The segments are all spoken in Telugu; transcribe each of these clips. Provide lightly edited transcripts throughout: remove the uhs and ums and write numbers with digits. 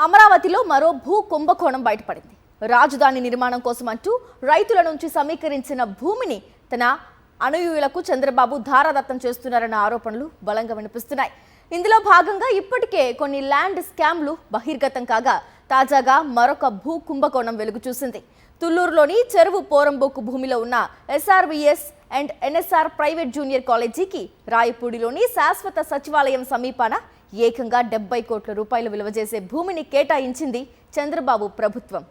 అమరావతిలో మరో భూ కుంభకోణం బయటపడింది. రాజధాని నిర్మాణం కోసం అంటూ రైతుల నుంచి సమీకరించిన భూమిని తన అనుయూయులకు చంద్రబాబు ధారాదత్తం చేస్తున్నారన్న ఆరోపణలు బలంగా వినిపిస్తున్నాయి. ఇందులో భాగంగా ఇప్పటికే కొన్ని ల్యాండ్ స్కామ్లు బహిర్గతం కాగా తాజాగా మరొక భూ కుంభకోణం వెలుగు చూసింది. తుళ్లూరులోని చెరువు పోరంబోకు భూమిలో ఉన్న ఎస్ఆర్విఎస్ అండ్ ఎన్ఎస్ఆర్ ప్రైవేట్ జూనియర్ కాలేజీకి రాయపూడిలోని శాశ్వత సచివాలయం సమీపాన ఏకంగా 70 కోట్ల రూపాయలు విలువ చేసే భూమిని కేటాయించింది చంద్రబాబు ప్రభుత్వం.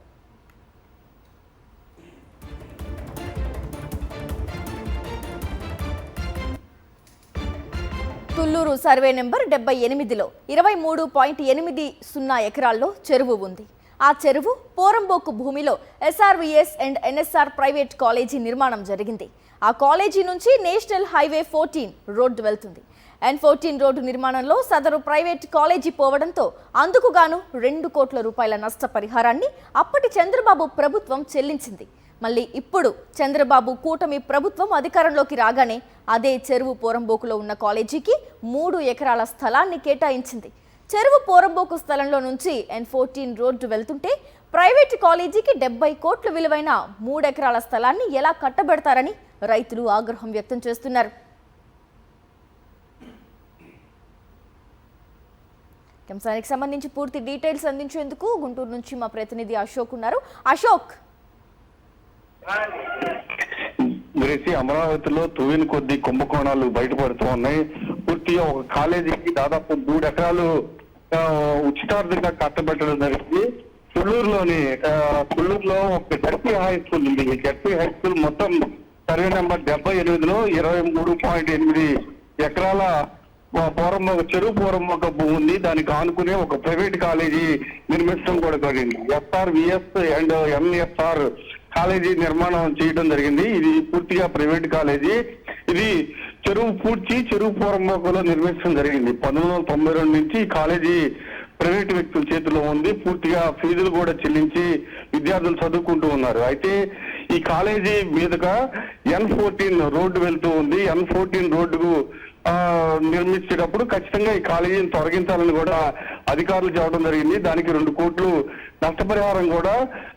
తుళ్లూరు సర్వే నెంబర్ 78లో 23.80 ఎకరాల్లో చెరువు ఉంది. ఆ చెరువు పోరంబోకు భూమిలో ఎస్ఆర్విఎస్ అండ్ ఎన్ఎస్ఆర్ ప్రైవేట్ కాలేజీ నిర్మాణం జరిగింది. ఆ కాలేజీ నుంచి నేషనల్ హైవే 14 రోడ్డు వెళ్తుంది. N14 రోడ్డు నిర్మాణంలో సదరు ప్రైవేట్ కాలేజీ పోవడంతో అందుకు గాను 2 కోట్ల రూపాయల నష్టపరిహారాన్ని అప్పటి చంద్రబాబు ప్రభుత్వం చెల్లించింది. మళ్ళీ ఇప్పుడు చంద్రబాబు కూటమి ప్రభుత్వం అధికారంలోకి రాగానే అదే చెరువు పోరంబోకులో ఉన్న కాలేజీకి 3 ఎకరాల స్థలాన్ని కేటాయించింది. చెరువు పోరంబోకు స్థలంలో నుంచి N14 రోడ్డు వెళ్తుంటే ప్రైవేటు కాలేజీకి 70 కోట్ల విలువైన 3 ఎకరాల స్థలాన్ని ఎలా కట్టబెడతారని రైతులు ఆగ్రహం వ్యక్తం చేస్తున్నారు. అంశానికి సంబంధించి పూర్తి డీటెయిల్స్ అందించేందుకు గుంటూరు నుంచి మా ప్రతినిధి అశోక్ ఉన్నారు. అశోక్, అమరావతిలో తువ్విన కొద్ది కుంభకోణాలు బయటపడుతూ ఉన్నాయి. పూర్తిగా ఒక కాలేజీకి దాదాపు 3 ఎకరాలు ఉచితార్థంగా కట్టబెట్టడం జరిగింది. తుళ్లూరులో ఒక జడ్పీ హై స్కూల్ ఉంది. ఈ జడ్పీ హై స్కూల్ మొత్తం సర్వే నెంబర్ 78లో 23.8 ఎకరాల చెరువు పోరంబోక భూమి ఉంది. దానికి ఆనుకునే ఒక ప్రైవేట్ కాలేజీ నిర్మించడం కూడా జరిగింది. ఎస్ఆర్విఎస్ అండ్ ఎంఎస్ఆర్ కాలేజీ నిర్మాణం చేయడం జరిగింది. ఇది పూర్తిగా ప్రైవేట్ కాలేజీ. ఇది చెరువు పోరంబోకలో నిర్మించడం జరిగింది. 1992 నుంచి ఈ కాలేజీ ప్రైవేట్ వ్యక్తుల చేతిలో ఉంది. పూర్తిగా ఫీజులు కూడా చెల్లించి విద్యార్థులు చదువుకుంటూ ఉన్నారు. అయితే ఈ కాలేజీ మీదుగా N14 రోడ్డు వెళ్తూ ఉంది. N14 రోడ్డుకు నిర్మించేటప్పుడు ఖచ్చితంగా ఈ కాలేజీని తొలగించాలని కూడా అధికారులు చెప్పడం జరిగింది. దానికి 2 కోట్లు నష్టపరిహారం కూడా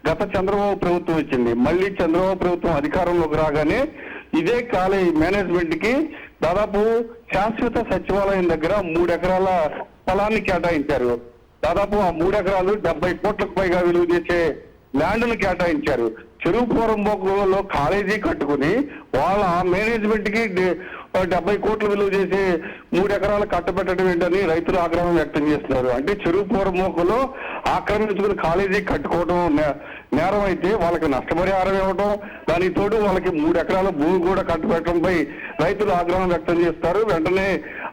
గత చంద్రబాబు ప్రభుత్వం ఇచ్చింది. మళ్ళీ చంద్రబాబు ప్రభుత్వం అధికారంలోకి రాగానే ఇదే కాలేజీ మేనేజ్మెంట్ కి దాదాపు శాశ్వత సచివాలయం దగ్గర 3 ఎకరాల స్థలాన్ని కేటాయించారు. దాదాపు ఆ 3 ఎకరాలు 70 కోట్లకు పైగా విలువ చేసే ల్యాండ్ను కేటాయించారు. చెరువు పోరంబోకులో కాలేజీ కట్టుకుని వాళ్ళ మేనేజ్మెంట్ కి 70 కోట్లు విలువ చేసి 3 ఎకరాలు కట్టబెట్టడం ఏంటని రైతులు ఆగ్రహం వ్యక్తం చేస్తున్నారు. అంటే చెరువు పోరంబోకులో ఆక్రమించుకుని కాలేజీ కట్టుకోవడం నేరం అయితే వాళ్ళకి నష్టపరిహారం ఇవ్వడం, దానికి తోడు వాళ్ళకి 3 ఎకరాల భూమి కూడా కట్టబెట్టడంపై రైతులు ఆగ్రహం వ్యక్తం చేస్తారు. వెంటనే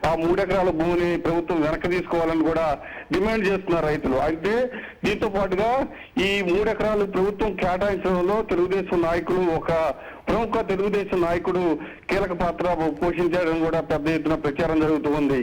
ఆ 3 ఎకరాల భూమిని ప్రభుత్వం వెనక్కి తీసుకోవాలని కూడా డిమాండ్ చేస్తున్నారు రైతులు. అయితే దీంతో పాటుగా ఈ 3 ఎకరాలు ప్రభుత్వం కేటాయించడంలో తెలుగుదేశం నాయకులు ఒక ప్రముఖ తెలుగుదేశం నాయకుడు కీలక పాత్ర పోషించడం కూడా పెద్ద ఎత్తున ప్రచారం జరుగుతూ ఉంది.